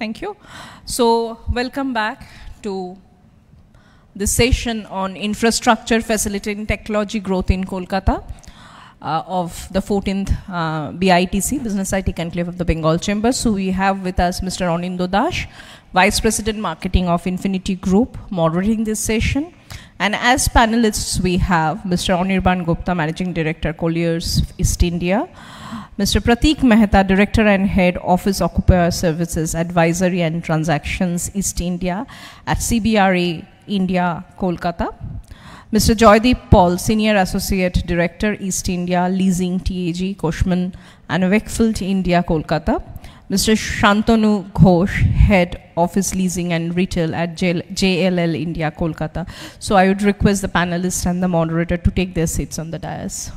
Thank you. So, welcome back to this session on infrastructure facilitating technology growth in Kolkata of the 14th BITC, Business IT Conclave of the Bengal Chamber. So, we have with us Mr. Anindo Dash, Vice President Marketing of Infinity Group, moderating this session. And as panelists, we have Mr. Anirban Gupta, Managing Director, Colliers, East India, Mr. Prateek Mehta, Director and Head, Office Occupier Services, Advisory and Transactions, East India, at CBRE, India, Kolkata, Mr. Joydeep Paul, Senior Associate Director, East India, Leasing, TAG, Koshman and Wakefield, India, Kolkata, Mr. Shantanu Ghosh, Head Office Leasing and Retail at JLL India, Kolkata. So I would request the panelists and the moderator to take their seats on the dais.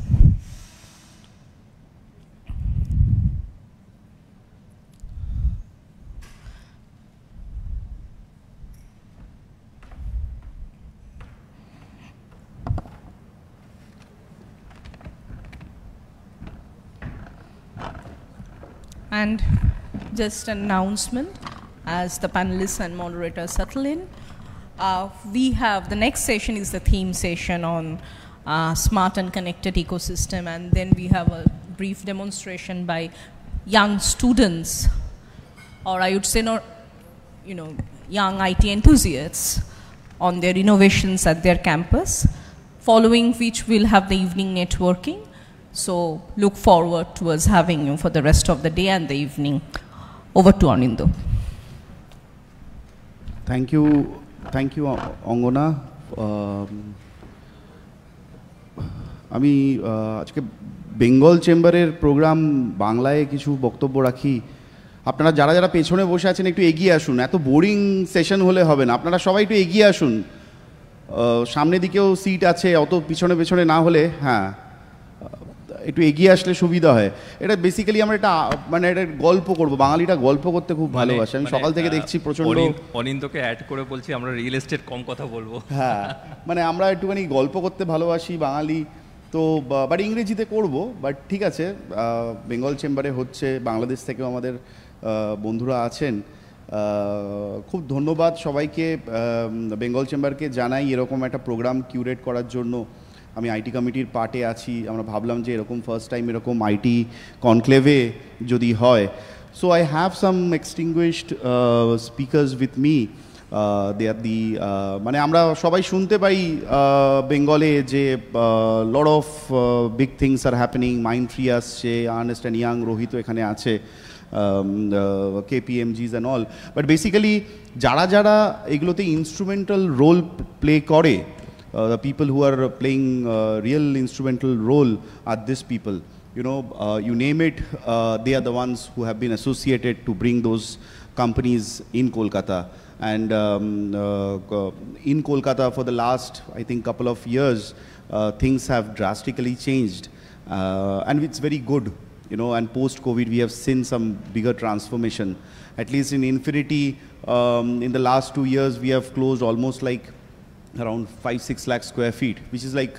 And just an announcement as the panelists and moderators settle in. We have, the next session is the theme session on smart and connected ecosystem, and then we have a brief demonstration by young students, or I would say not, young IT enthusiasts on their innovations at their campus, following which we'll have the evening networking. So look forward to us having you for the rest of the day and the evening. Over to Anindo. Thank you, Angona. আমি আজকে বেঙ্গল চেম্বারের programme বাংলায় কিছু বক্তব্য রাখি। আপনারা যারা যারা পেছনে বসে আছেন একটু এগিয়ে আসুন, এত বোরিং সেশন হলে হবে না, আপনারা সবাই একটু এগিয়ে আসুন। সামনের দিকেও সিট আছে, অত পিছনে পেছনে না হলে, হ্যাঁ একটু এগিয়ে আসলে সুবিধা হয়। এটা বেসিক্যালি আমরা এটা মানে এটা গল্প করব, বাঙালিটা গল্প করতে খুব ভালোবাসে। আমি সকাল থেকে দেখছি প্রচণ্ড, অনিন্দকে অ্যাড করে বলছি আমরা রিয়েল এস্টেট কম কথা বলবো। হ্যাঁ, মানে আমরা একটুখানি গল্প করতে ভালোবাসি বাঙালি তো, বাট ইংরেজিতে করব, বাট ঠিক আছে। বেঙ্গল চেম্বারে হচ্ছে, বাংলাদেশ থেকেও আমাদের বন্ধুরা আছেন। খুব ধন্যবাদ সবাইকে, বেঙ্গল চেম্বারকে জানাই এরকম একটা প্রোগ্রাম কিউরেট করার জন্য। আমি আইটি কমিটির পার্টে আছি, আমরা ভাবলাম যে এরকম ফার্স্ট টাইম এরকম আইটি কনক্লেভে যদি হয়। So I have some extinguished speakers with me. They are the, মানে আমরা সবাই শুনতে পাই বেঙ্গলে যে lot of big things are happening, Mindtree আসছে, আর্নেস্ট অ্যান্ড ইয়াং, রোহিত এখানে আছে, KPMGs and all. But basically যারা যারা এগুলোতে ইনস্ট্রুমেন্টাল রোল প্লে করে, the people who are playing real instrumental role are these people. You name it, they are the ones who have been associated to bring those companies in Kolkata. And in Kolkata for the last, I think, couple of years, things have drastically changed. And it's very good, and post-COVID we have seen some bigger transformation. At least in Infinity, in the last 2 years, we have closed almost like around 5-6 lakh square feet, which is like,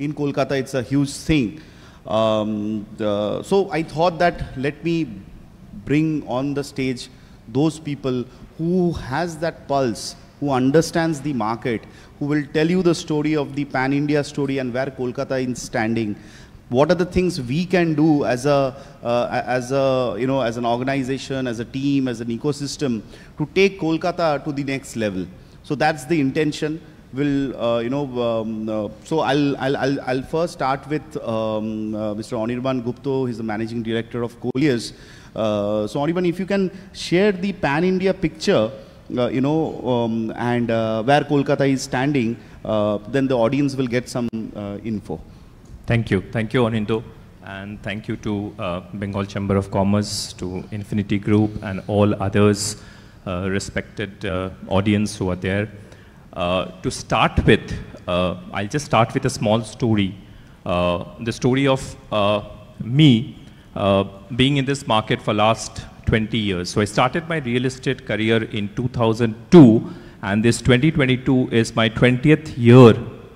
in Kolkata, it's a huge thing. So I thought that let me bring on the stage those people who has that pulse, who understands the market, who will tell you the story of the pan-India story and where Kolkata is standing. What are the things we can do as an organization, as a team, as an ecosystem to take Kolkata to the next level. So that's the intention. So I'll first start with Mr. Anirban Gupta. He's the Managing Director of Colliers. So Anirban, if you can share the pan-India picture, and where Kolkata is standing, then the audience will get some info. Thank you, Anindo, and thank you to Bengal Chamber of Commerce, to Infinity Group, and all others, respected audience who are there. To start with, I'll just start with a small story. The story of me being in this market for last 20 years. So I started my real estate career in 2002, and this 2022 is my 20th year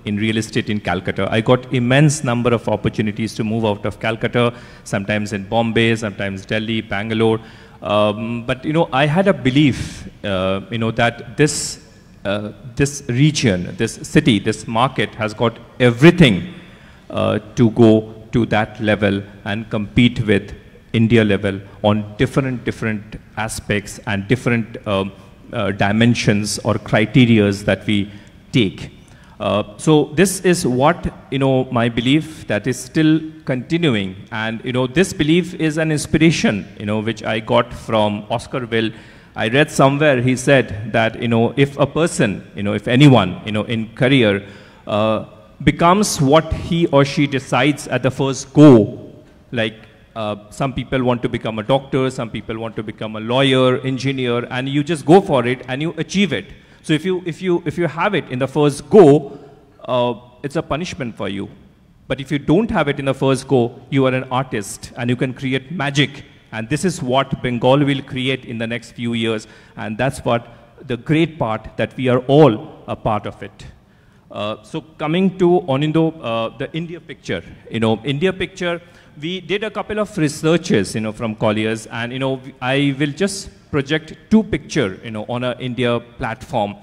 in real estate in Calcutta. I got immense number of opportunities to move out of Calcutta, sometimes in Bombay, sometimes Delhi, Bangalore. But I had a belief, that this region, this city, this market has got everything to go to that level and compete with India level on different aspects and different dimensions or criterias that we take. So this is what, my belief that is still continuing. And, this belief is an inspiration, which I got from Oscar Wilde. I read somewhere, he said that, if a person, if anyone, in career, becomes what he or she decides at the first go, like some people want to become a doctor, some people want to become a lawyer, engineer, and you just go for it and you achieve it. So if you have it in the first go, it's a punishment for you. But if you don't have it in the first go, you are an artist and you can create magic. And this is what Bengal will create in the next few years. And that's what the great part, that we are all a part of it. So coming to Onindo, the India picture. India picture, we did a couple of researches, from Colliers, and I will just project two pictures, on a India platform.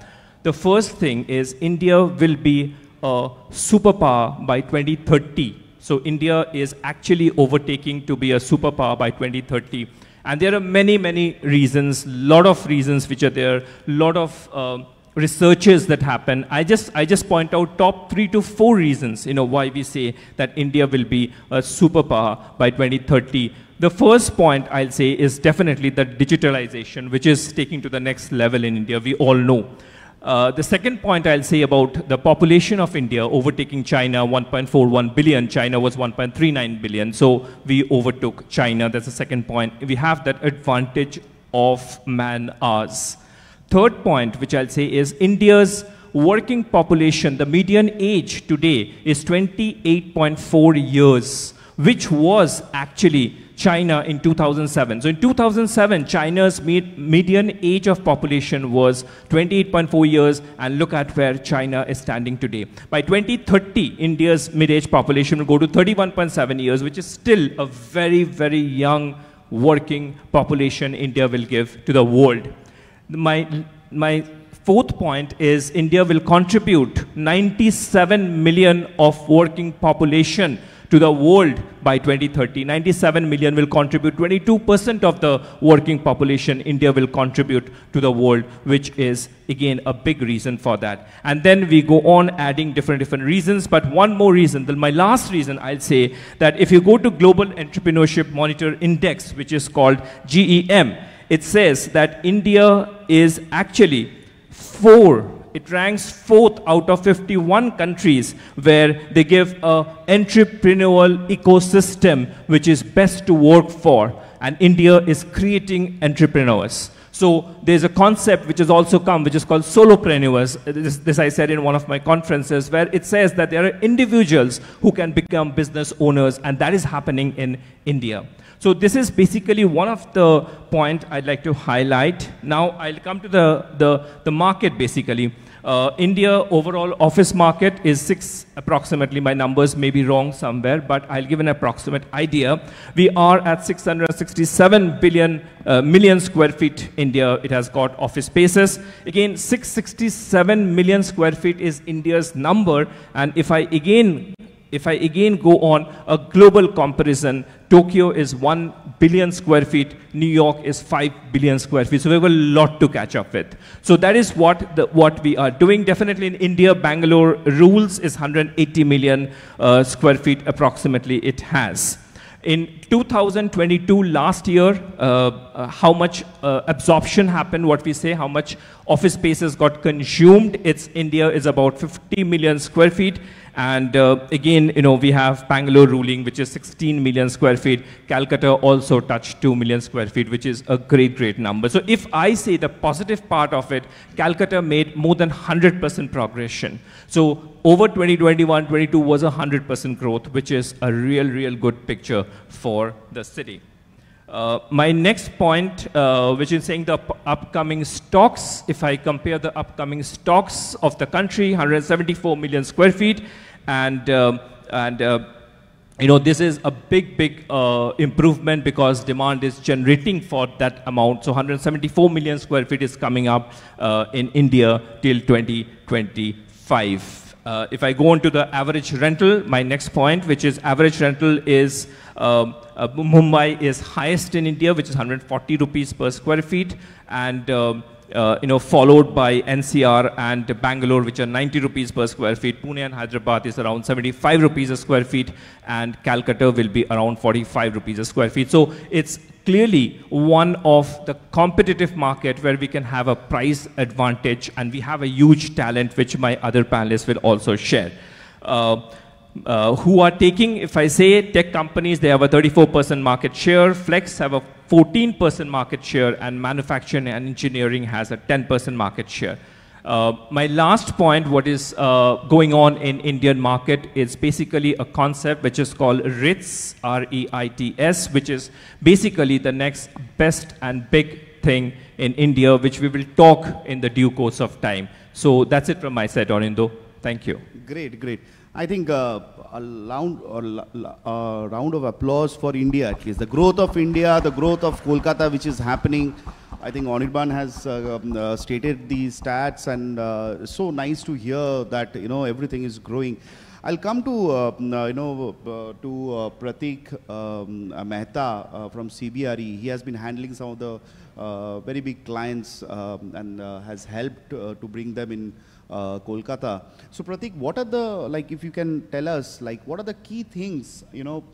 The first thing is India will be a superpower by 2030. So India is actually overtaking to be a superpower by 2030. And there are many reasons, lot of reasons which are there, lot of researches that happen. I just point out top 3 to 4 reasons, why we say that India will be a superpower by 2030. The first point I'll say is definitely the digitalization, which is taking to the next level in India, we all know. The second point I'll say about the population of India overtaking China, 1.41 billion. China was 1.39 billion. So we overtook China. That's the second point. We have that advantage of man hours. Third point, which I'll say, is India's working population, the median age today is 28.4 years, which was actually China in 2007. So in 2007, China's median age of population was 28.4 years, and look at where China is standing today. By 2030, India's mid-age population will go to 31.7 years, which is still a very young working population India will give to the world. My fourth point is India will contribute 97 million of working population to the world by 2030. 97 million will contribute 22% of the working population India will contribute to the world, which is again a big reason for that. And then we go on adding different reasons, but one more reason, my last reason I'll say, that if you go to Global Entrepreneurship Monitor Index, which is called GEM, it says that India is actually it ranks 4th out of 51 countries where they give an entrepreneurial ecosystem which is best to work for, and India is creating entrepreneurs. So there's a concept which has also come, which is called solopreneurs. This I said in one of my conferences, where it says that there are individuals who can become business owners, and that is happening in India. So this is basically one of the points I'd like to highlight. Now I'll come to the market basically. India overall office market is approximately, my numbers may be wrong somewhere, but I'll give an approximate idea. We are at 667 million square feet India. It has got office spaces. Again, 667 million square feet is India's number. And if I again go on a global comparison, Tokyo is 1 billion square feet, New York is 5 billion square feet. So we have a lot to catch up with. So that is what we are doing. Definitely in India, Bangalore rules is 180 million square feet approximately it has. In 2022, last year, how much absorption happened, what we say, how much office spaces got consumed, India is about 50 million square feet. And again, we have Bangalore ruling, which is 16 million square feet. Calcutta also touched 2 million square feet, which is a great number. So if I say the positive part of it, Calcutta made more than 100% progression. So over 2021-22 was a 100% growth, which is a real good picture for the city. My next point, which is saying the upcoming stocks, if I compare the upcoming stocks of the country, 174 million square feet, and you know, this is a big improvement because demand is generating for that amount. So 174 million square feet is coming up in India till 2025. If I go on to the average rental, my next point, which is average rental is, Mumbai is highest in India, which is 140 rupees per square feet, and you know, followed by NCR and Bangalore, which are 90 rupees per square feet. Pune and Hyderabad is around 75 rupees a square feet, and Calcutta will be around 45 rupees a square feet. So it's clearly one of the competitive market where we can have a price advantage, and we have a huge talent, which my other panelists will also share. Who are taking, if I say tech companies, they have a 34% market share, Flex have a 14% market share, and manufacturing and engineering has a 10% market share. My last point, what is going on in Indian market is basically a concept which is called Reits, R-E-I-T-S, which is basically the next best and big thing in India, which we will talk in the due course of time. So that's it from my side, Anindo. Thank you. Great, great. I think a round of applause for India, at least. The growth of India, the growth of Kolkata, which is happening. I think Anirban has stated the stats, and so nice to hear that, you know, everything is growing. I'll come to, to Pratik Mehta from CBRE. He has been handling some of the very big clients and has helped to bring them in Kolkata. So Pratik, what are the, like, if you can tell us, like, what are the key things, you know,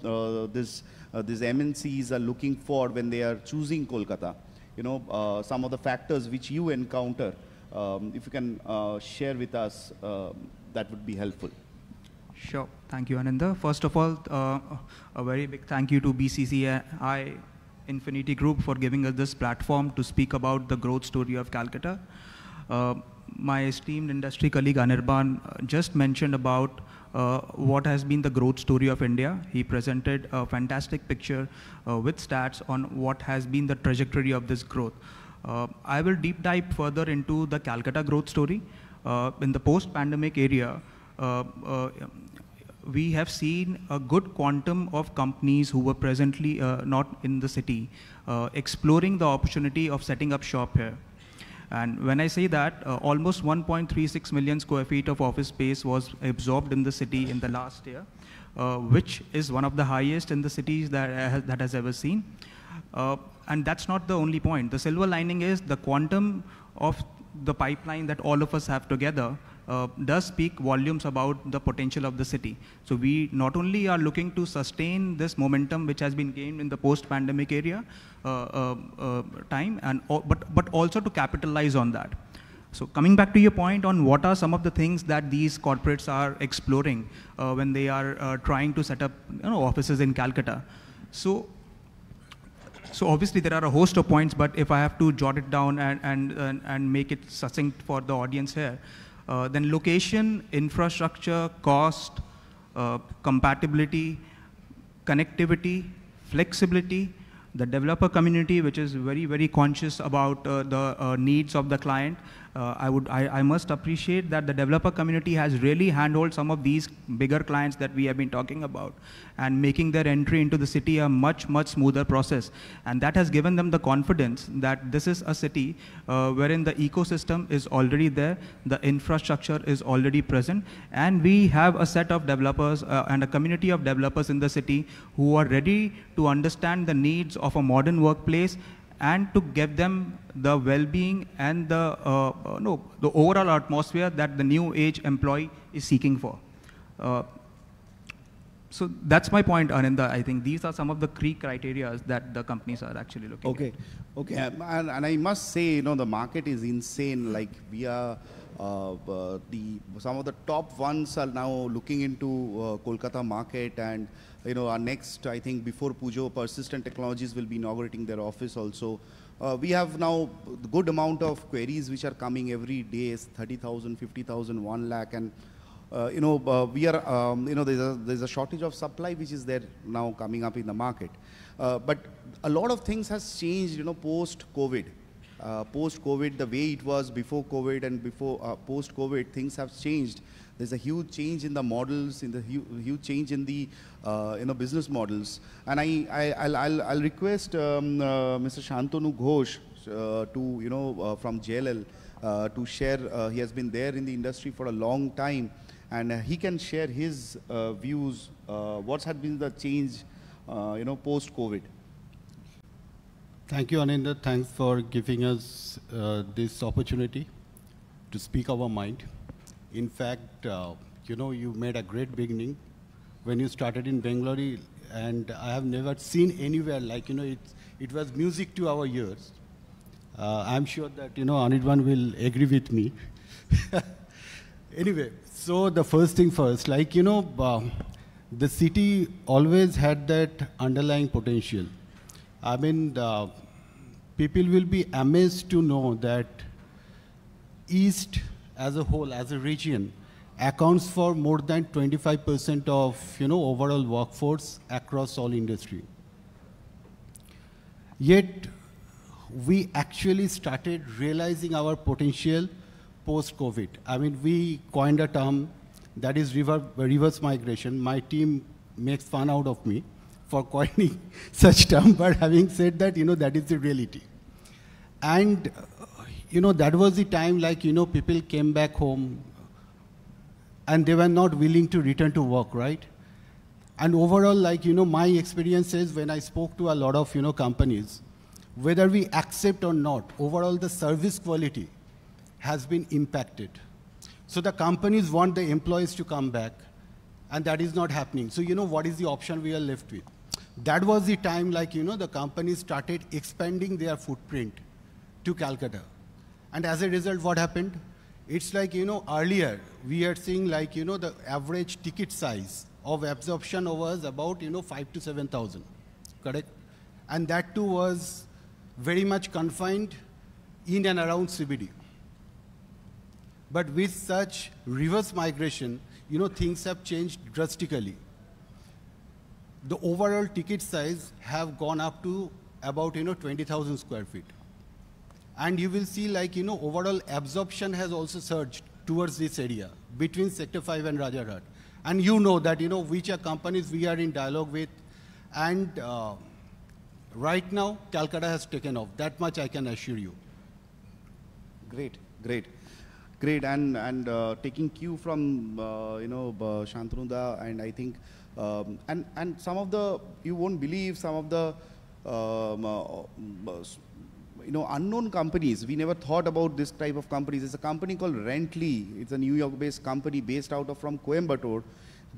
these MNCs are looking for when they are choosing Kolkata? You know, some of the factors which you encounter, if you can share with us, that would be helpful. Sure. Thank you, Ananda. First of all, a very big thank you to BCCI Infinity Group for giving us this platform to speak about the growth story of Calcutta. My esteemed industry colleague Anirban just mentioned about what has been the growth story of India. He presented a fantastic picture with stats on what has been the trajectory of this growth. I will deep dive further into the Calcutta growth story. In the post-pandemic area, we have seen a good quantum of companies who were presently not in the city, exploring the opportunity of setting up shop here. And when I say that, almost 1.36 million square feet of office space was absorbed in the city in the last year, which is one of the highest in the cities that has ever seen. And that's not the only point. The silver lining is the quantum of the pipeline that all of us have together does speak volumes about the potential of the city. So we not only are looking to sustain this momentum which has been gained in the post-pandemic area time, but also to capitalize on that. So coming back to your point on what are some of the things that these corporates are exploring when they are trying to set up, you know, offices in Calcutta. So obviously there are a host of points, but if I have to jot it down and make it succinct for the audience here, then location, infrastructure, cost, compatibility, connectivity, flexibility, the developer community, which is very, very conscious about the needs of the client. I must appreciate that the developer community has really handled some of these bigger clients that we have been talking about, and making their entry into the city a much, much smoother process. And that has given them the confidence that this is a city wherein the ecosystem is already there, the infrastructure is already present, and we have a set of developers and a community of developers in the city who are ready to understand the needs of a modern workplace and to give them the well-being and the overall atmosphere that the new age employee is seeking for. So that's my point, Ananda. I think these are some of the key criteria that the companies are actually looking at. Okay. And I must say, you know, the market is insane. Like, we are, some of the top ones are now looking into Kolkata market, and you know, our next, I think, before Pujo, Persistent Technologies will be inaugurating their office also. We have now a good amount of queries which are coming every day, 30,000, 50,000, 1 lakh, and we are, there's a shortage of supply which is there now coming up in the market. But a lot of things has changed, post-COVID. Post-COVID, the way it was before COVID and before post-COVID, things have changed. There's a huge change in the models, in the huge change in the business models. And I'll request Mr. Shantanu Ghosh to from JLL to share. He has been there in the industry for a long time, and he can share his views. What has been the change, post-COVID? Thank you, Anindya. Thanks for giving us this opportunity to speak our mind. In fact, you made a great beginning when you started in Bangalore, and I have never seen anywhere like, it was music to our ears. I'm sure that, Anirban will agree with me. Anyway, so the first thing first, the city always had that underlying potential. I mean, people will be amazed to know that East as a whole, as a region, accounts for more than 25% of overall workforce across all industry. Yet, we actually started realizing our potential post-COVID. I mean, we coined a term that is reverse migration. My team makes fun out of me for coining such term, but having said that, that is the reality. And, that was the time, people came back home and they were not willing to return to work, right? And overall, my experience is when I spoke to a lot of, companies, whether we accept or not, overall the service quality has been impacted. So the companies want the employees to come back, and that is not happening. So, what is the option we are left with? That was the time, the companies started expanding their footprint to Calcutta. And as a result, what happened? It's earlier, we are seeing the average ticket size of absorption was about, 5 to 7,000, correct? And that too was very much confined in and around CBD. But with such reverse migration, things have changed drastically. The overall ticket size have gone up to about, 20,000 square feet. And you will see overall absorption has also surged towards this area between Sector 5 and Rajarhat. And that, which are companies we are in dialogue with. And right now, Calcutta has taken off. That much I can assure you. Great, great. Great, and taking cue from, Shantanu, and I think, and some of the, you won't believe some of the, unknown companies. We never thought about this type of companies. There's a company called Rentley. It's a New York-based company based out of from Coimbatore.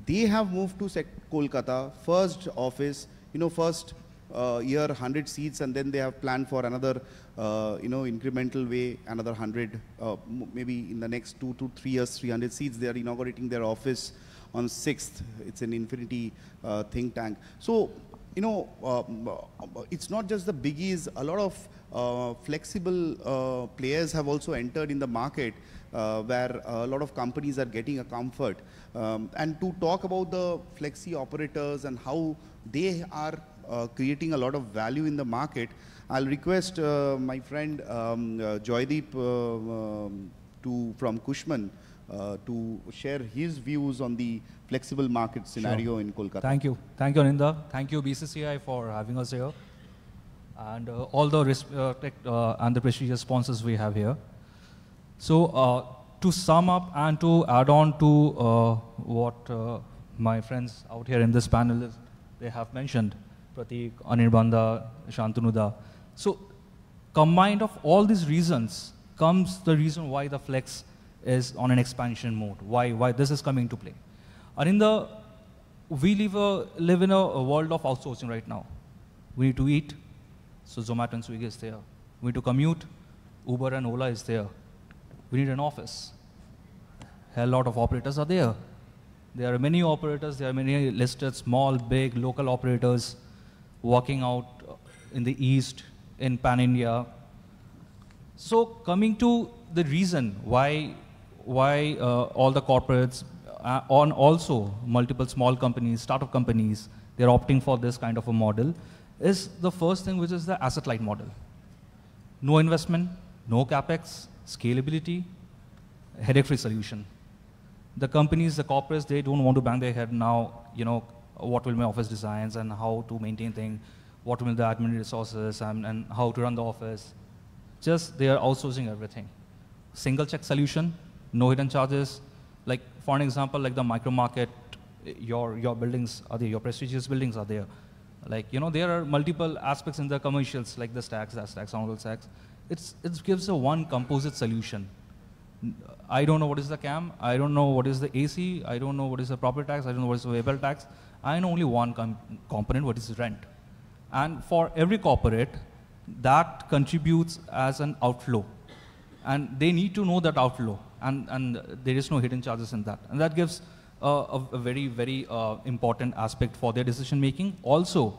They have moved to Kolkata, first office, first year 100 seats, and then they have planned for another, incremental way, another 100, maybe in the next 2 to 3 years, 300 seats. They are inaugurating their office on 6th. It's an Infinity think tank. So, it's not just the biggies. A lot of flexible players have also entered in the market where a lot of companies are getting a comfort. And to talk about the flexi operators and how they are creating a lot of value in the market, I'll request my friend Joydeep from Cushman to share his views on the flexible market scenario in Kolkata. Thank you. Thank you, Anindya. Thank you, BCCI, for having us here. And all the and the prestigious sponsors we have here. So to sum up and to add on to what my friends out here in this panel, they have mentioned, Pratik, Anirbanda, Shantanu. So combined of all these reasons comes the reason why the flex is on an expansion mode, why this is coming to play. Anindya, we live in a world of outsourcing right now. We need to eat, so Zomato and Swiggy is there. We need to commute, Uber and Ola is there. We need an office. A lot of operators are there. There are many operators, there are many listed, small, big, local operators working out in the East, in Pan-India. So coming to the reason why all the corporates on also multiple small companies, startup companies, they're opting for this kind of a model, is the first thing, which is the asset-light model. No investment, no capex, scalability, headache-free solution. The companies, the corporates, they don't want to bang their head now, what will my office designs and how to maintain things, what will the admin resources and how to run the office. Just they are outsourcing everything. Single check solution, no hidden charges. Like for an example, like the micro market, your buildings are there, your prestigious buildings are there. Like, there are multiple aspects in the commercials, like the stacks, that stacks, honorable stacks. It gives a one composite solution. I don't know what is the CAM, I don't know what is the AC, I don't know what is the property tax, I don't know what is the variable tax. I know only one component, what is rent. And for every corporate, that contributes as an outflow. And they need to know that outflow. And there is no hidden charges in that. And that gives a very, very important aspect for their decision making. Also,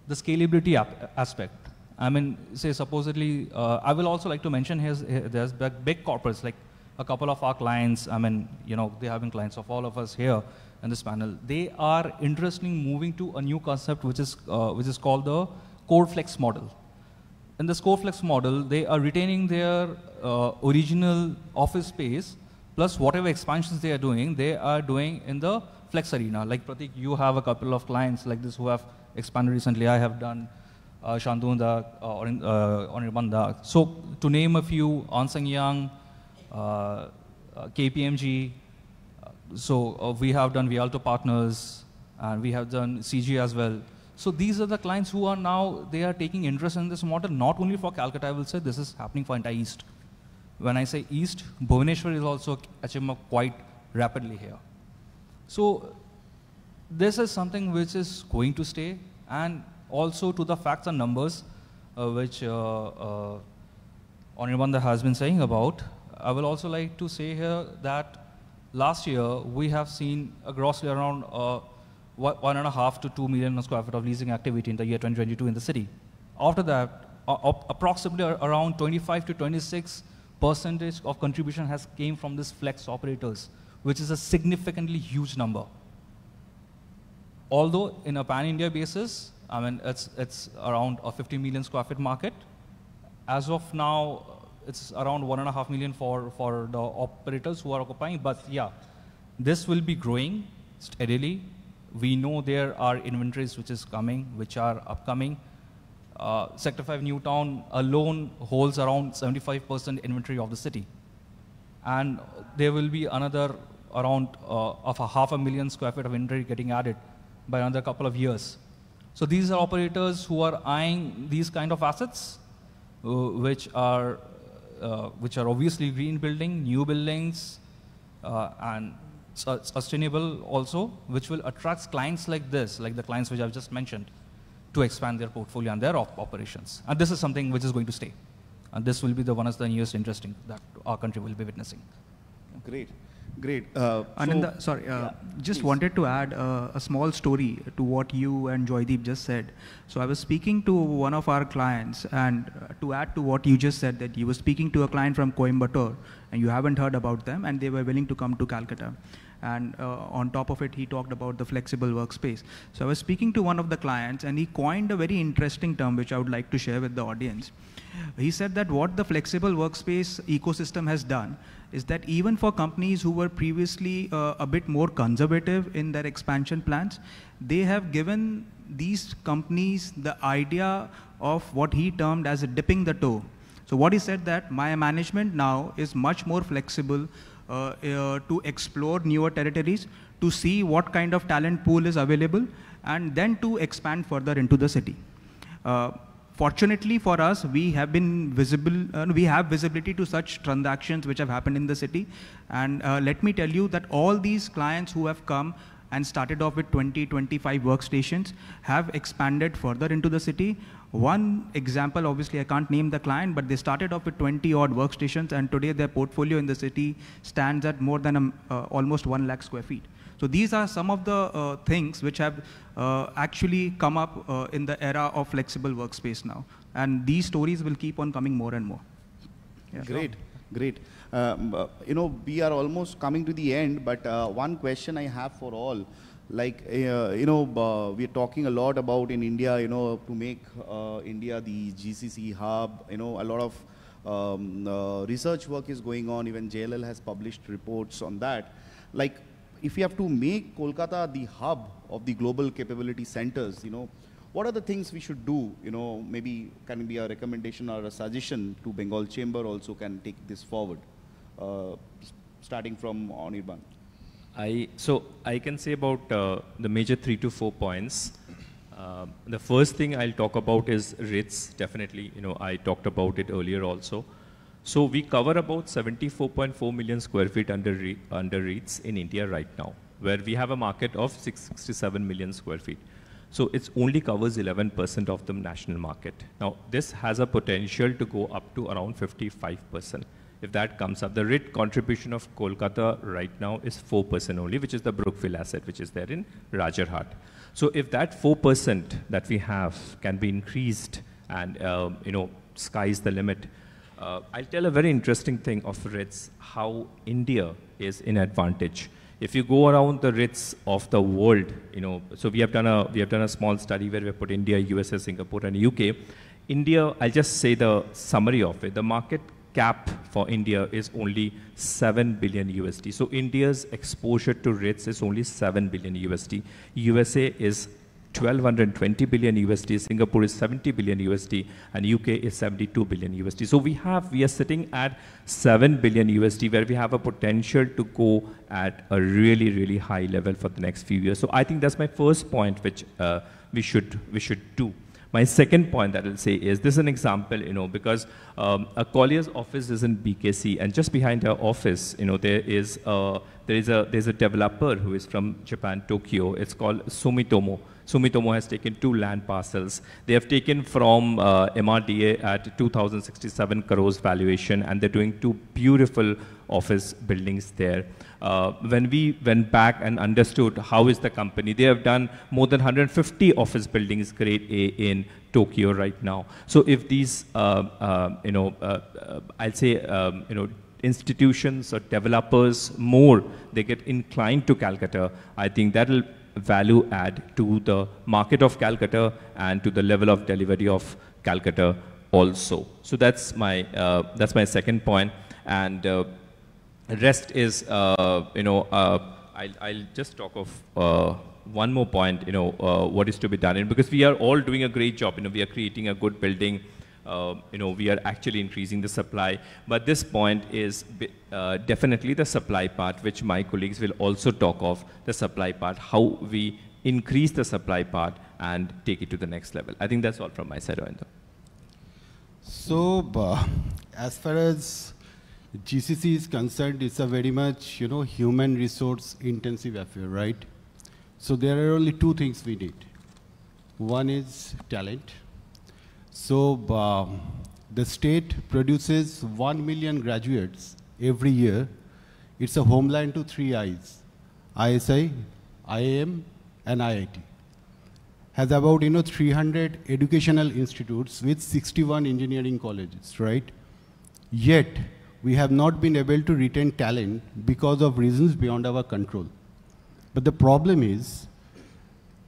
the scalability aspect. I mean, say supposedly, I will also like to mention here, there's big corporates, like a couple of our clients, I mean, they have been clients of all of us here in this panel. They are interested in moving to a new concept, which is called the core flex model. In this core flex model, they are retaining their original office space, plus whatever expansions they are doing in the flex arena. Like Pratik, you have a couple of clients like this who have expanded recently. I have done Shandunda, Onirabanda. So to name a few, Ansang Young, KPMG, we have done Vialto Partners, and we have done CG as well. So these are the clients who are now, they are taking interest in this model, not only for Calcutta, I will say, this is happening for entire East. When I say East, Bhubaneswar is also catching up quite rapidly here. So this is something which is going to stay, and also to the facts and numbers, which Anirbandha has been saying about, I will also like to say here that last year we have seen a grossly around 1.5 to 2 million square feet of leasing activity in the year 2022 in the city. After that, approximately around 25 to 26% of contribution has came from this flex operators, which is a significantly huge number. Although in a pan-India basis, I mean, it's around a 50 million square feet market. As of now, it's around 1.5 million for the operators who are occupying, but yeah, this will be growing steadily. We know there are inventories which is coming, which are upcoming. Sector 5 Newtown alone holds around 75% inventory of the city. And there will be another around of 500,000 square feet of inventory getting added by another couple of years. So these are operators who are eyeing these kind of assets, which are obviously green building, new buildings, and sustainable also, which will attract clients like this, like the clients which I've just mentioned, to expand their portfolio and their operations. And this is something which is going to stay. And this will be one of the newest interesting that our country will be witnessing. Great. Great. Ananda, sorry, just wanted to add a small story to what you and Joydeep just said. So I was speaking to one of our clients, and to add to what you just said, that you were speaking to a client from Coimbatore, and you haven't heard about them, and they were willing to come to Calcutta. And on top of it, he talked about the flexible workspace. So I was speaking to one of the clients, and he coined a very interesting term, which I would like to share with the audience. He said that what the flexible workspace ecosystem has done is that even for companies who were previously a bit more conservative in their expansion plans, they have given these companies the idea of what he termed as a dipping the toe. So what he said that my management now is much more flexible to explore newer territories, to see what kind of talent pool is available, and then to expand further into the city. Fortunately for us, we have been visible, we have visibility to such transactions which have happened in the city. And let me tell you that all these clients who have come and started off with 20, 25 workstations have expanded further into the city. One example, obviously I can't name the client, but they started off with 20 odd workstations, and today their portfolio in the city stands at more than almost 1 lakh square feet. So these are some of the things which have actually come up in the era of flexible workspace now. And these stories will keep on coming more and more. Yeah. Great. Great. You know, we are almost coming to the end, but one question I have for all, like, you know, we're talking a lot about in India, you know, to make India the GCC hub, you know, a lot of research work is going on, even JLL has published reports on that. Like, if you have to make Kolkata the hub of the global capability centers, you know, what are the things we should do? You know, maybe can be a recommendation or a suggestion to Bengal Chamber also can take this forward, starting from Anirban. So I can say about the major 3 to 4 points. The first thing I'll talk about is Reit's, definitely. You know, I talked about it earlier also. So we cover about 74.4 million square feet under Reits in India right now, where we have a market of 667 million square feet. So it only covers 11% of the national market. Now, this has a potential to go up to around 55%. If that comes up, the REIT contribution of Kolkata right now is 4% only, which is the Brookfield asset, which is there in Rajarhat. So if that 4% that we have can be increased and, you know, sky's the limit, I'll tell a very interesting thing of REITs, how India is in advantage. If you go around the REITs of the world, you know, so we have done a small study where we have put India, USA, Singapore, and UK. India, I'll just say the summary of it. The market cap for India is only 7 billion USD. So India's exposure to REITs is only 7 billion USD. USA is 1,220 billion USD, Singapore is 70 billion USD, and UK is 72 billion USD. So we are sitting at 7 billion USD, where we have a potential to go at a really, really high level for the next few years. So I think that's my first point, which we should do. My second point that I'll say is, this is an example, you know, because a Collier's office is in BKC, and just behind our office, you know, there's a developer who is from Japan, Tokyo. It's called Sumitomo. Sumitomo has taken 2 land parcels. They have taken from MRDA at 2,067 crores valuation, and they're doing 2 beautiful office buildings there. When we went back and understood how is the company, they have done more than 150 office buildings grade A in Tokyo right now. So if these, you know, I'll say, you know, institutions or developers more, they get inclined to Calcutta, I think that will value add to the market of Calcutta and to the level of delivery of Calcutta also. So that's my second point. And rest is, you know, I'll just talk of one more point, you know, what is to be done. And because we are all doing a great job, you know, we are creating a good building, you know, we are actually increasing the supply. But this point is definitely the supply part, which my colleagues will also talk of, the supply part, how we increase the supply part and take it to the next level. I think that's all from my side, Ravindra. So, as far as GCC is concerned, it's a very much, you know, human resource intensive affair, right? So there are only 2 things we need. One is talent. So the state produces 1 million graduates every year. It's a homeland to 3 I's: ISI, IIM, and IIT. Has about, you know, 300 educational institutes with 61 engineering colleges, right? Yet we have not been able to retain talent because of reasons beyond our control. But the problem is,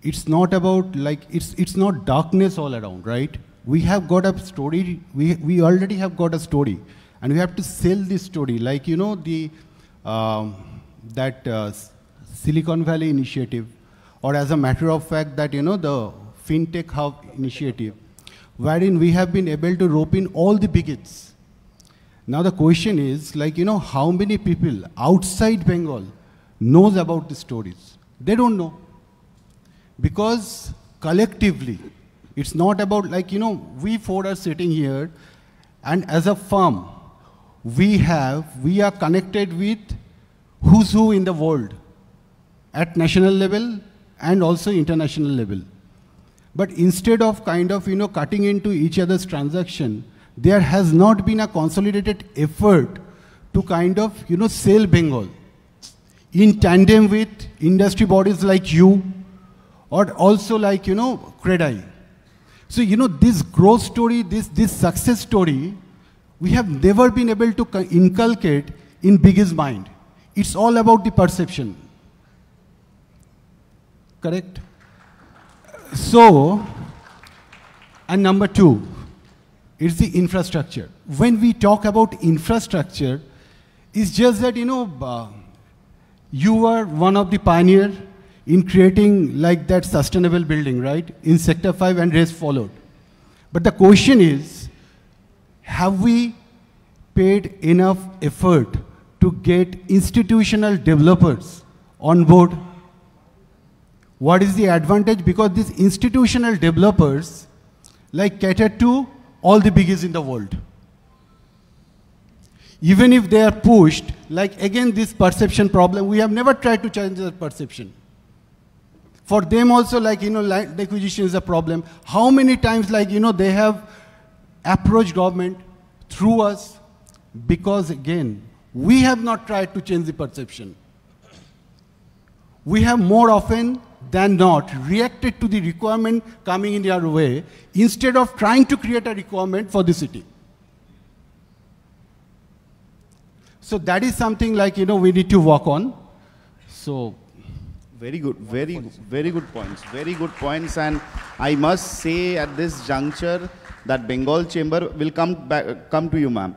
it's not about, like, it's not darkness all around, right? We have got a story, we already have got a story, and we have to sell this story. Like, you know, the Silicon Valley initiative, or as a matter of fact, that, you know, the FinTech Hub initiative, wherein we have been able to rope in all the bigots. Now the question is, like, you know, how many people outside Bengal knows about the stories? They don't know. Because collectively, it's not about, like, you know, we 4 are sitting here, and as a firm, we are connected with who's who in the world at national level and also international level. But instead of kind of, you know, cutting into each other's transaction, there has not been a consolidated effort to kind of, you know, sell Bengal in tandem with industry bodies like you, or also like, you know, CREDI. So, you know, this growth story, this success story, we have never been able to inculcate in biggest mind. It's all about the perception. Correct? So, and number two, it's the infrastructure. When we talk about infrastructure, it's just that, you are one of the pioneers in creating like that sustainable building, right? In Sector 5 and rest followed. But the question is, have we paid enough effort to get institutional developers on board? What is the advantage? Because these institutional developers like cater to all the biggest in the world. Even if they are pushed, like again this perception problem, we have never tried to change the perception. For them also, like, land acquisition is a problem. How many times, like, they have approached government through us, because again, we have not tried to change the perception. We have more often than not reacted to the requirement coming in our way instead of trying to create a requirement for the city. So that is something like, we need to work on. So. Very good, very good points. And I must say at this juncture that Bengal Chamber will come to you, ma'am.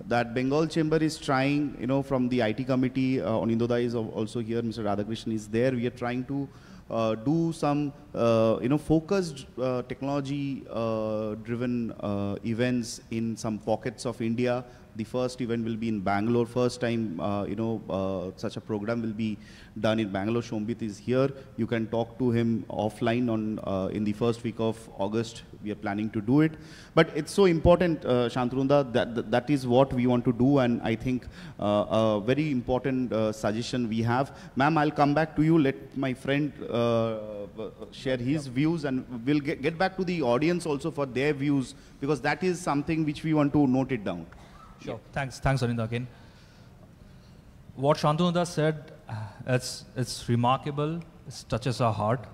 That Bengal Chamber is trying, from the IT committee, Anindoda is also here, Mr. Radhakrishnan is there. We are trying to do some, focused technology-driven events in some pockets of India. The first event will be in Bangalore. First time, such a program will be done in Bangalore. Shombit is here. You can talk to him offline on in the first week of August. We are planning to do it. But it's so important, Shantarunda, that is what we want to do. And I think a very important suggestion we have. Ma'am, I'll come back to you. Let my friend share his views, and we'll get back to the audience also for their views, because that is something which we want to note it down. Sure. Thanks, Aninda again. What Shantanu said, it's remarkable. It touches our heart.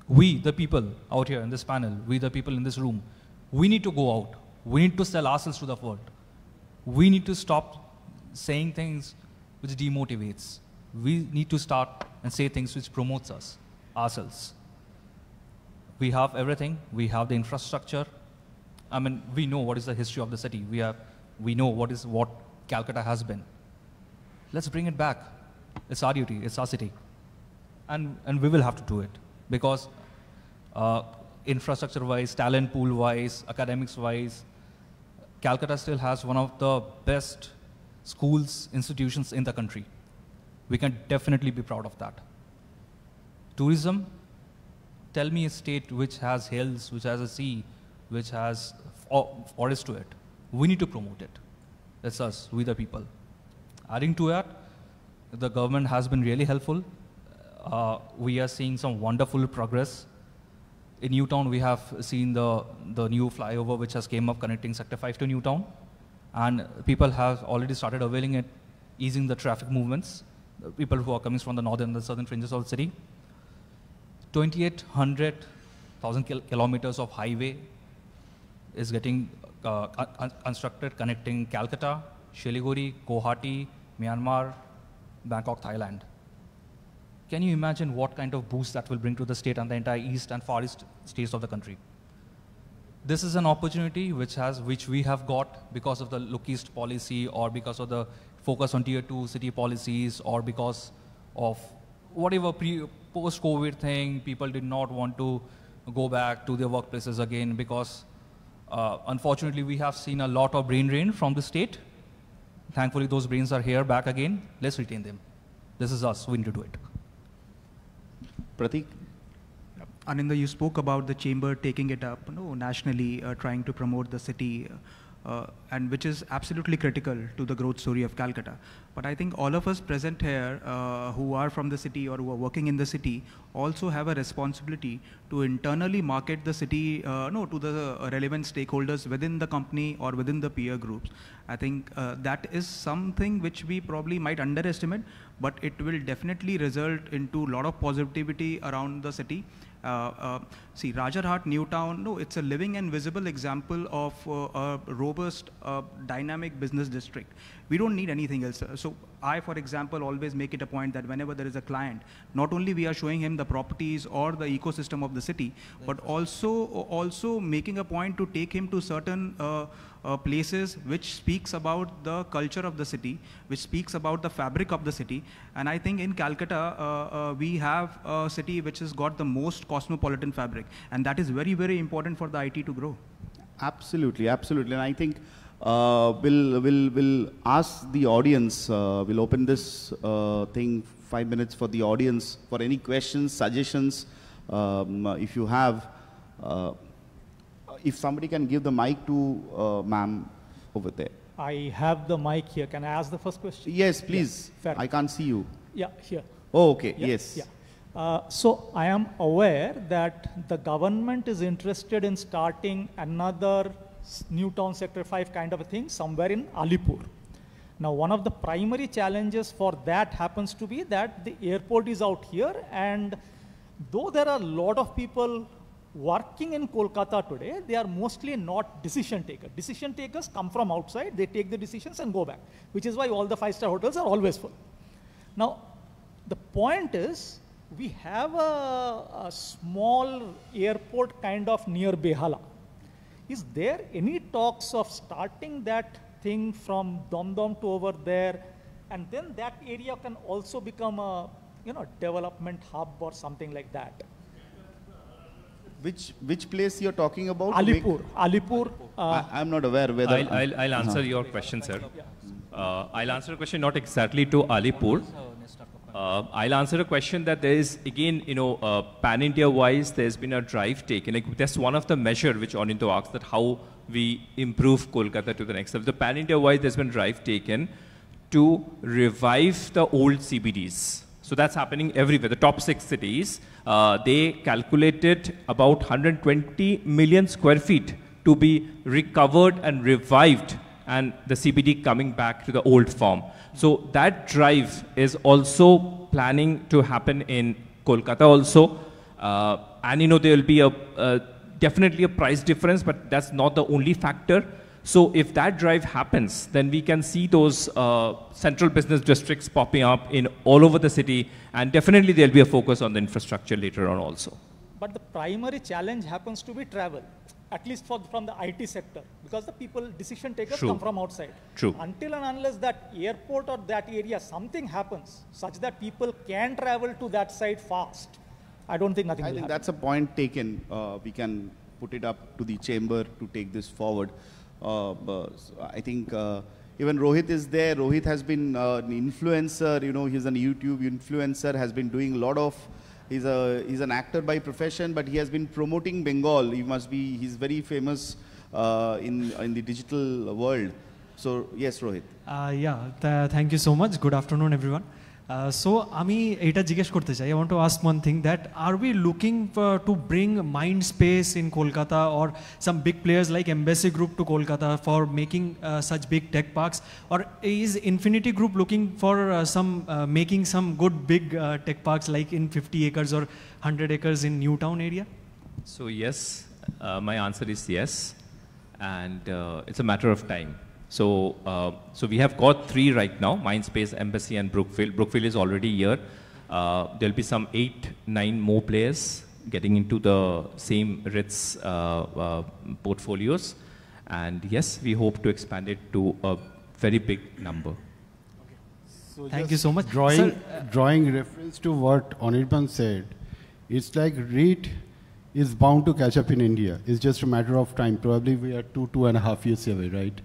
We, the people out here in this panel, we, the people in this room, we need to go out. We need to sell ourselves to the world. We need to stop saying things which demotivates. We need to start and say things which promotes us, ourselves. We have everything. We have the infrastructure. I mean, we know what is the history of the city. We know what Calcutta has been. Let's bring it back. It's our duty. It's our city. And we will have to do it, because infrastructure-wise, talent pool-wise, academics-wise, Calcutta still has one of the best schools, institutions in the country. We can definitely be proud of that. Tourism, tell me a state which has hills, which has a sea, which has forest to it. We need to promote it. That's us, we the people. Adding to that, the government has been really helpful. We are seeing some wonderful progress. In Newtown, we have seen the new flyover which has came up connecting Sector 5 to Newtown. And people have already started availing it, easing the traffic movements. The people who are coming from the northern and the southern fringes of the city. 2,800,000 kilometers of highway is getting constructed, connecting Calcutta, Siliguri, Guwahati, Myanmar, Bangkok, Thailand. Can you imagine what kind of boost that will bring to the state and the entire east and far east states of the country? This is an opportunity which we have got because of the look east policy, or because of the focus on tier 2 city policies, or because of whatever post-COVID thing. People did not want to go back to their workplaces again, because unfortunately we have seen a lot of brain drain from the state. Thankfully those brains are here back again. Let's retain them. This is us, we need to do it. Pratik? Aninda, you spoke about the chamber taking it up nationally, trying to promote the city, and which is absolutely critical to the growth story of Calcutta. But I think all of us present here who are from the city or who are working in the city also have a responsibility to internally market the city to the relevant stakeholders within the company or within the peer groups. I think that is something which we probably might underestimate, but it will definitely result into a lot of positivity around the city. See, Rajarhat, Newtown, no, it's a living and visible example of a robust, dynamic business district. We don't need anything else. So I, for example, always make it a point that whenever there is a client, not only we are showing him the properties or the ecosystem of the city, but also making a point to take him to certain places which speaks about the culture of the city, which speaks about the fabric of the city. And I think in Calcutta, we have a city which has got the most cosmopolitan fabric. And that is very, very important for the IT to grow. Absolutely, absolutely. And I think we'll ask the audience, we'll open this thing 5 minutes for the audience for any questions, suggestions, if you have. If somebody can give the mic to ma'am over there. I have the mic here. Can I ask the first question? Yes, please. Yeah, I can't see you. Yeah, here. Oh, okay. Yeah, Yes. Yeah. So I am aware that the government is interested in starting another Newtown Sector 5 kind of a thing somewhere in Alipur. Now, one of the primary challenges for that happens to be that the airport is out here, and though there are a lot of people working in Kolkata today, they are mostly not decision takers. Decision takers come from outside, they take the decisions and go back, which is why all the 5-star hotels are always full. Now, the point is, we have a small airport kind of near Behala. Is there any talks of starting that thing from Dom to over there, and then that area can also become a development hub or something like that? Which place you're talking about? Alipur. I'm not aware whether... I'll answer your question, sir. I'll answer a question not exactly to Alipur. I'll answer a question that there is, again, pan-India wise, there's been a drive taken. Like, that's one of the measure which Aninto asked, that how we improve Kolkata to the next level. The pan-India wise, there's been a drive taken to revive the old CBDs. So that's happening everywhere. The top 6 cities, they calculated about 120 million square feet to be recovered and revived, and the CBD coming back to the old form. So that drive is also planning to happen in Kolkata also. And there will be definitely a price difference, but that's not the only factor. So if that drive happens, then we can see those central business districts popping up in all over the city, and definitely there'll be a focus on the infrastructure later on also. But the primary challenge happens to be travel, at least from the IT sector, because the decision takers come from outside. True. Until and unless that airport or that area, something happens such that people can travel to that side fast, I don't think nothing will happen. That's a point taken. We can put it up to the chamber to take this forward. I think even Rohit is there. Rohit has been an influencer, he's a YouTube influencer, has been doing a lot of, he's an actor by profession, but he has been promoting Bengal. He's very famous in the digital world. So, yes, Rohit. Thank you so much. Good afternoon, everyone. So, আমি এটা জিজ্ঞেস করতে চাই, I want to ask one thing, that are we looking to bring Mindspace in Kolkata or some big players like Embassy Group to Kolkata for making such big tech parks, or is Infinity Group looking for making some good big tech parks like in 50 acres or 100 acres in Newtown area? So yes, my answer is yes, and it's a matter of time. So, so we have got 3 right now: Mindspace, Embassy, and Brookfield. Brookfield is already here. There'll be some 8-9 more players getting into the same Reit's portfolios. And yes, we hope to expand it to a very big number. Okay. So thank you so much. Drawing reference to what Anirban said, it's like Reit is bound to catch up in India. It's just a matter of time. Probably we are 2.5 years away, right?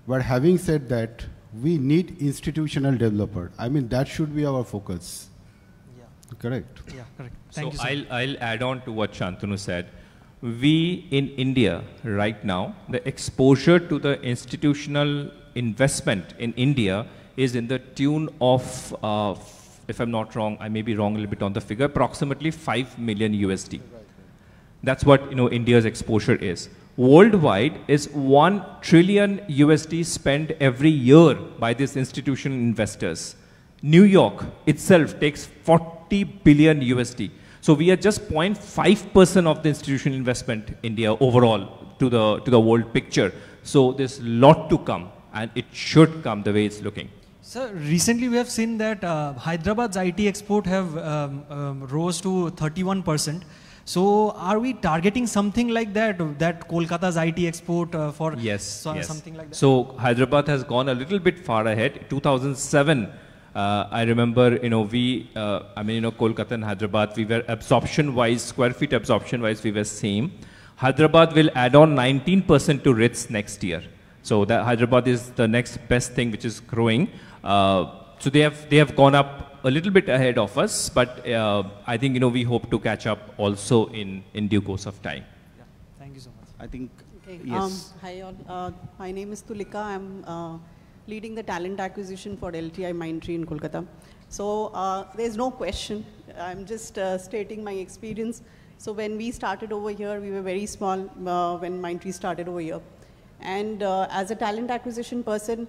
But having said that, we need institutional developer. I mean, that should be our focus. Yeah. Correct? Yeah, correct. Thank you, sir. I'll add on to what Shantanu said. We in India right now, the exposure to the institutional investment in India is in the tune of, if I'm not wrong, I may be wrong a little bit on the figure, approximately $5 million USD. That's what India's exposure is. Worldwide is $1 trillion USD spent every year by these institutional investors. New York itself takes 40 billion USD. So we are just 0.5% of the institutional investment in India overall to the world picture. So there's a lot to come, and it should come the way it's looking. Sir, recently we have seen that Hyderabad's IT export have rose to 31%. So are we targeting something like that, that Kolkata's IT export for yes. something like that? So Hyderabad has gone a little bit far ahead. 2007, I remember, Kolkata and Hyderabad, we were absorption-wise, square feet absorption-wise, we were same. Hyderabad will add on 19% to Reit's next year. So that Hyderabad is the next best thing which is growing. So they have gone up a little bit ahead of us, but I think we hope to catch up also in due course of time. Yeah. Thank you so much. I think okay. yes. Hi all. My name is Tulika. I'm leading the talent acquisition for LTI Mindtree in Kolkata. So there's no question. I'm just stating my experience. So when we started over here, we were very small when Mindtree started over here. And as a talent acquisition person,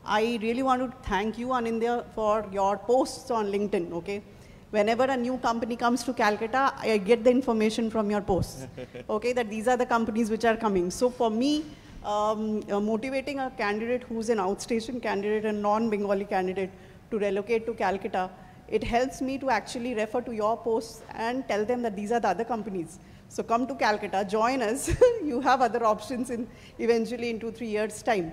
I really want to thank you, Anindya, for your posts on LinkedIn, okay? Whenever a new company comes to Calcutta, I get the information from your posts, okay, that these are the companies which are coming. So for me, motivating a candidate who's an outstation candidate and non-Bengali candidate to relocate to Calcutta, it helps me to actually refer to your posts and tell them that these are the other companies. So come to Calcutta, join us. You have other options eventually in 2-3 years' time.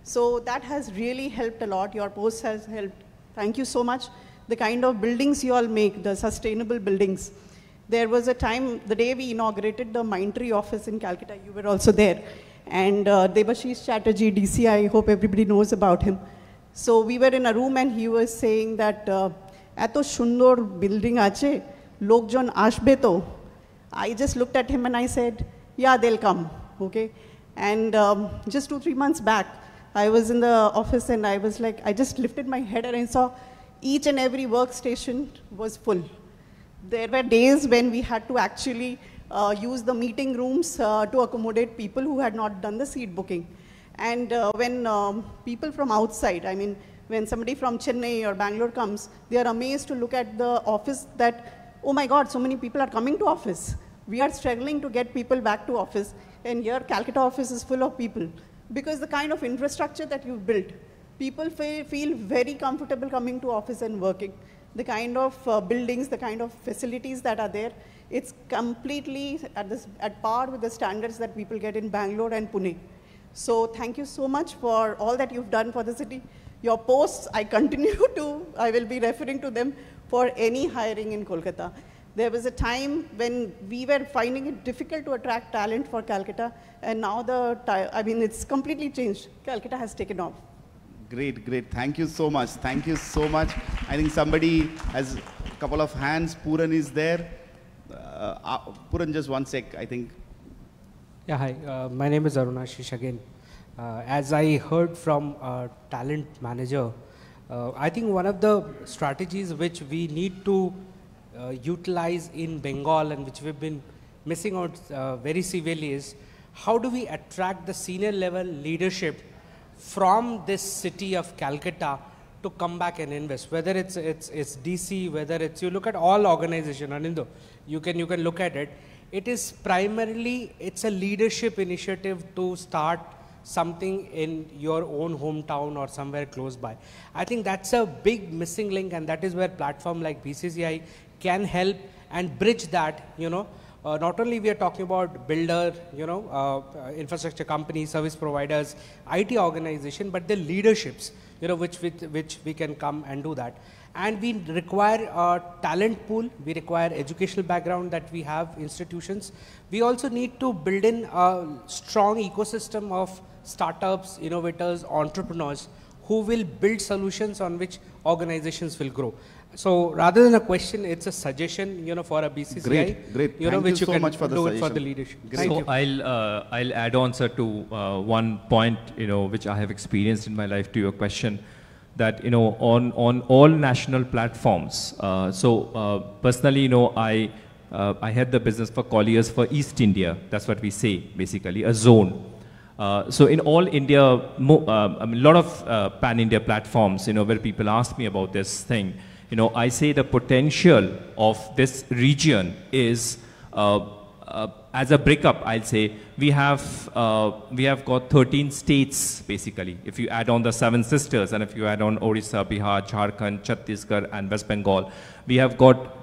So that has really helped a lot. Your post has helped. Thank you so much. The kind of buildings you all make, the sustainable buildings. There was a time, the day we inaugurated the Mindtree office in Calcutta, you were also there. And Debashish Chatterjee, DC, I hope everybody knows about him. So we were in a room and he was saying that, "Eto shundor building ache, lokjon ashbe to." I just looked at him and I said, yeah, they'll come, okay? And just 2-3 months back, I was in the office and I was like, I just lifted my head and I saw each and every workstation was full. There were days when we had to actually use the meeting rooms to accommodate people who had not done the seat booking. And when people from outside, I mean, when somebody from Chennai or Bangalore comes, they are amazed to look at the office that, oh my God, so many people are coming to office. We are struggling to get people back to office. And here, Calcutta office is full of people. Because the kind of infrastructure that you've built, people feel very comfortable coming to office and working. The kind of buildings, the kind of facilities that are there, it's completely at par with the standards that people get in Bangalore and Pune. So thank you so much for all that you've done for the city. Your posts, I will be referring to them for any hiring in Kolkata. There was a time when we were finding it difficult to attract talent for Calcutta, and now it's completely changed. Calcutta has taken off. Great, great. Thank you so much. Thank you so much. I think somebody has a couple of hands. Puran is there. Puran, just one sec, I think. Yeah, hi. My name is Arunashish again. As I heard from a talent manager, I think one of the strategies which we need to utilize in Bengal and which we've been missing out very severely is how do we attract the senior level leadership from this city of Calcutta to come back and invest, whether it's DC, whether it's, you look at all organizations, Anindo, you can look at it. It is primarily, it's a leadership initiative to start something in your own hometown or somewhere close by. I think that's a big missing link, and that is where platform like BCCI can help and bridge that, not only we are talking about builder, infrastructure companies, service providers, IT organization, but the leaderships, which we can come and do that. And we require a talent pool, we require educational background that we have institutions. We also need to build in a strong ecosystem of startups, innovators, entrepreneurs who will build solutions on which organizations will grow. So rather than a question, it's a suggestion, for a BCCI. Great, great. Thank which you so much for the do suggestion. it for the leadership. Great. So I'll add on, sir, to one point, which I have experienced in my life to your question, that, on all national platforms. Personally, I had the business for Colliers for East India. That's what we say, basically, a zone. So in all India, a lot of pan-India platforms, where people ask me about this thing, I say the potential of this region is, as a breakup, I'll say, we have got 13 states, basically. If you add on the 7 sisters, and if you add on Orissa, Bihar, Jharkhand, Chhattisgarh, and West Bengal,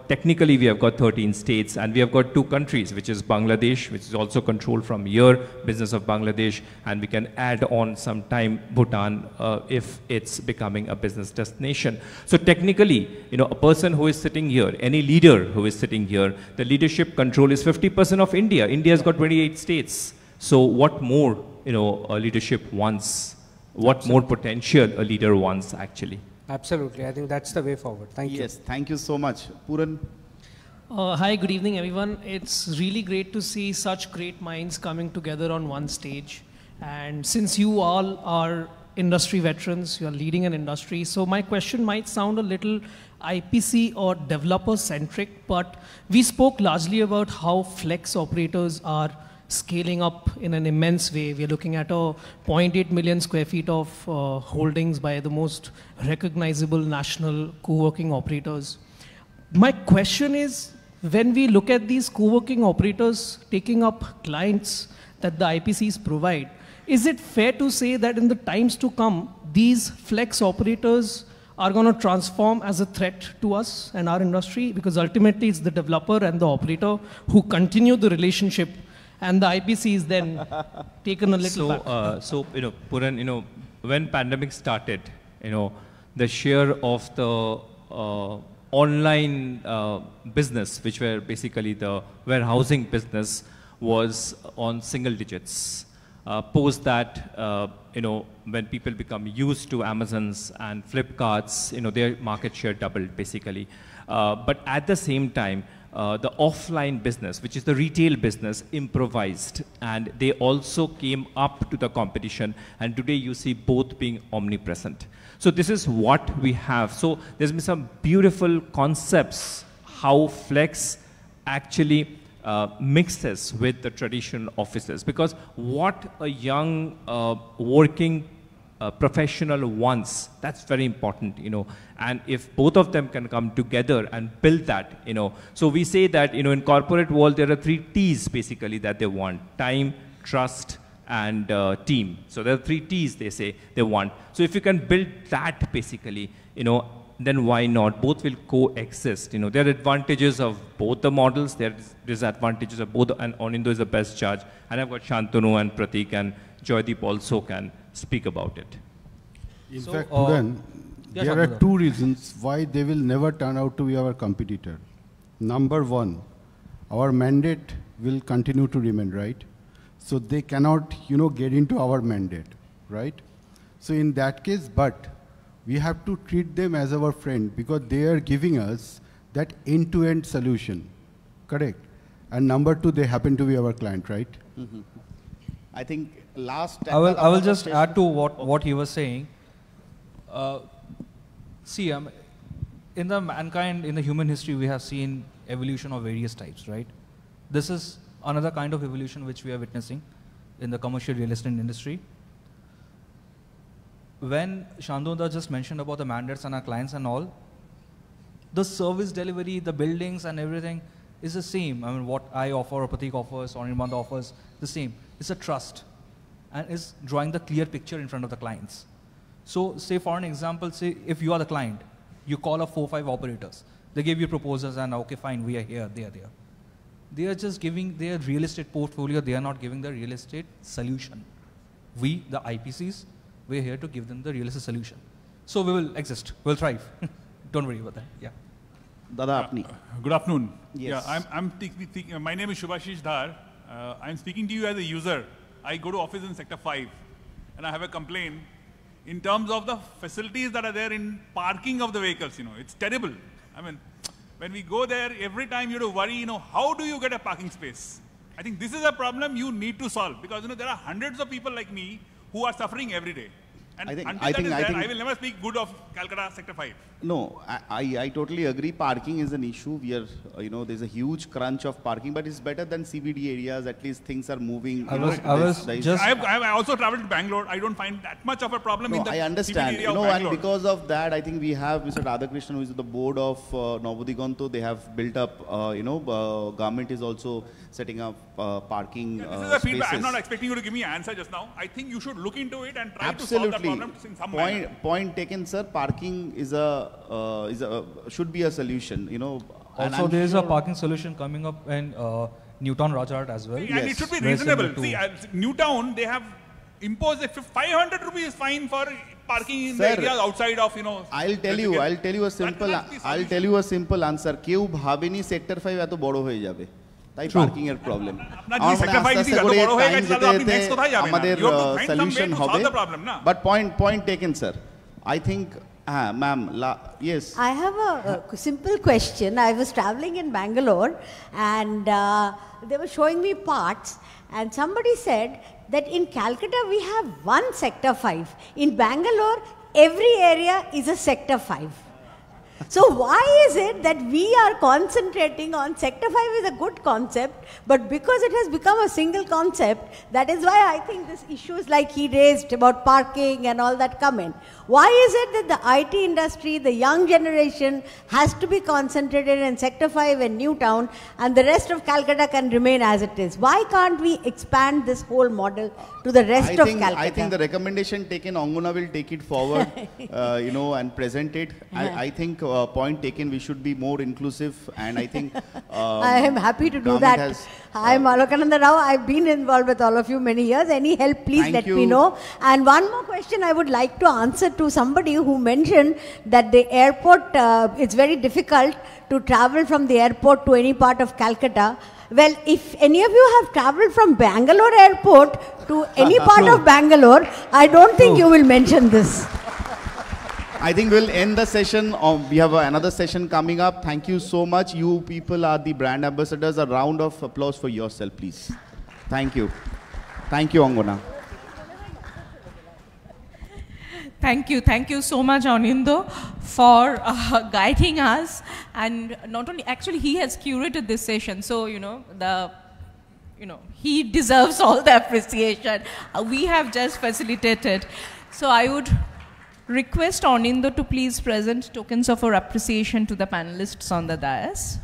technically we have got 13 states, and we have got 2 countries, which is Bangladesh, which is also controlled from here, business of Bangladesh, and we can add on sometime Bhutan if it's becoming a business destination. So technically, a person who is sitting here, any leader who is sitting here, the leadership control is 50% of India. India has got 28 states. So what more, a leadership wants? What more potential a leader wants, actually? Absolutely. I think that's the way forward. Thank you. Yes, thank you so much. Puran? Hi, good evening, everyone. It's really great to see such great minds coming together on one stage. And since you all are industry veterans, you are leading an industry, so my question might sound a little IPC or developer-centric, but we spoke largely about how flex operators are scaling up in an immense way. We are looking at a 0.8 million square feet of holdings by the most recognizable national co-working operators. My question is, when we look at these co-working operators taking up clients that the IPCs provide, is it fair to say that in the times to come, these flex operators are going to transform as a threat to us and our industry? Because ultimately it's the developer and the operator who continue the relationship, and the IPC is then taken a little back. Puran, when pandemic started, the share of the online business, which were basically the warehousing business, was on single digits. Post that, when people become used to Amazons and Flipkarts, their market share doubled, basically. But at the same time, the offline business, which is the retail business, improvised, and they also came up to the competition, and today you see both being omnipresent. So this is what we have. So there's been some beautiful concepts how flex actually mixes with the traditional offices, because what a young working professional wants, that's very important, and if both of them can come together and build that, so we say that, in corporate world, there are 3 T's basically that they want: time, trust, and team. So there are 3 T's they say they want. So if you can build that basically, then why not? Both will coexist. There are advantages of both the models, there are disadvantages of both, and Anindo is the best judge. And I've got Shantanu and Pratik and Joydeep also can speak about it. In fact, Puran, there are 2 reasons why they will never turn out to be our competitor. Number 1, our mandate will continue to remain, right? So they cannot, get into our mandate, right? So in that case, but we have to treat them as our friend, because they are giving us that end-to-end solution, correct? And number 2, they happen to be our client, right? Mm-hmm. I think I will just add to what he was saying. See, in the mankind, in the human history, we have seen evolution of various types, right? This is another kind of evolution which we are witnessing in the commercial real estate industry. When Shandonda just mentioned about the mandates and our clients and all, the service delivery, the buildings and everything is the same. I mean, what I offer, or Pratik offers, or Nirmanda offers, the same. It's a trust, and is drawing the clear picture in front of the clients. So say for an example, say if you are the client, you call up 4 or 5 operators. They give you proposals and okay, fine, we are here, they are there. They are just giving their real estate portfolio, they are not giving the real estate solution. We, the IPCs, we're here to give them the real estate solution. So we will exist, we'll thrive. Don't worry about that, yeah. Dada, apni. Good afternoon. Yes. Yeah, my name is Shubhashish Dhar. I'm speaking to you as a user. I go to office in Sector 5 and I have a complaint in terms of the facilities that are there in parking of the vehicles, it's terrible. I mean, when we go there, every time you have to worry, how do you get a parking space? I think this is a problem you need to solve, because there are hundreds of people like me who are suffering every day. And I think, until I will never speak good of Calcutta Sector 5. No, I totally agree. Parking is an issue. We are, there's a huge crunch of parking, but it's better than CBD areas. At least things are moving. I have also traveled to Bangalore. I don't find that much of a problem in the I understand. CBD area of Bangalore. And because of that, I think we have Mr. Radhakrishnan, who is the board of Novodiganto. They have built up, government is also setting up parking this is a feedback. spaces. I'm not expecting you to give me an answer just now. I think you should look into it and try Absolutely. to solve the problem in some manner. Point taken, sir. Parking should be a solution. Also, there is a parking solution coming up in Newtown Rajat as well. And it should be reasonable. See, Newtown, they have imposed a 500 rupees fine for parking in the areas outside of, I'll tell you a simple answer. কেউ ভাবেনি sector 5 এত বড় হয়ে যাবে। তাই parking এর problem. আমাদের solution হবে। But point taken, sir. I think, ma'am, yes. I have a simple question. I was traveling in Bangalore and they were showing me parts and somebody said that in Calcutta we have one sector 5. In Bangalore, every area is a sector 5. So why is it that we are concentrating on sector 5 is a good concept, but because it has become a single concept, that is why I think this issues like he raised about parking and all that come in. Why is it that the IT industry, the young generation has to be concentrated in sector 5 and Newtown and the rest of Calcutta can remain as it is? Why can't we expand this whole model to the rest of Calcutta? I think the recommendation taken, Angana will take it forward, and present it. I think point taken, we should be more inclusive, and I think I am happy to do that. Hi, Malokananda Rao. I've been involved with all of you many years. Any help, please let me know. And one more question I would like to answer to somebody who mentioned that the airport, it's very difficult to travel from the airport to any part of Calcutta. Well, if any of you have traveled from Bangalore airport to any part of Bangalore, I don't think you will mention this. I think we'll end the session. We have another session coming up. Thank you so much. You people are the brand ambassadors. A round of applause for yourself, please. Thank you. Thank you, Angana. Thank you so much, Anindo, for guiding us. And not only, actually, he has curated this session. So, he deserves all the appreciation. We have just facilitated. So I would request Anindo to please present tokens of our appreciation to the panelists on the dais.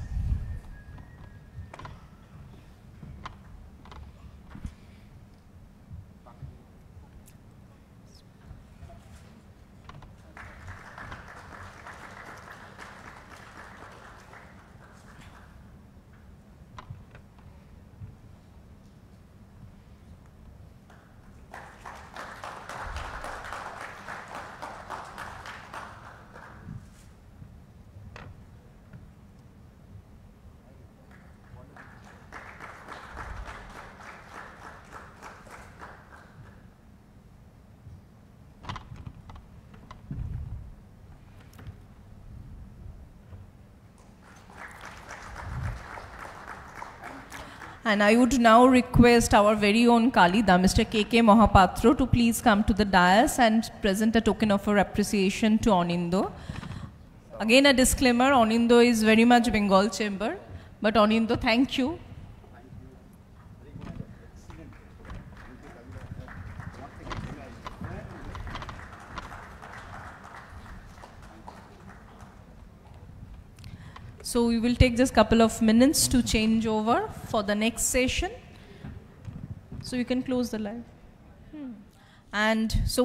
And I would now request our very own Kalida, Mr. K.K. Mohapatro, to please come to the dais and present a token of our appreciation to Anindo. Again, a disclaimer, Anindo is very much Bengal chamber, but Anindo, thank you. So we will take just a couple of minutes to change over for the next session. So you can close the live. And so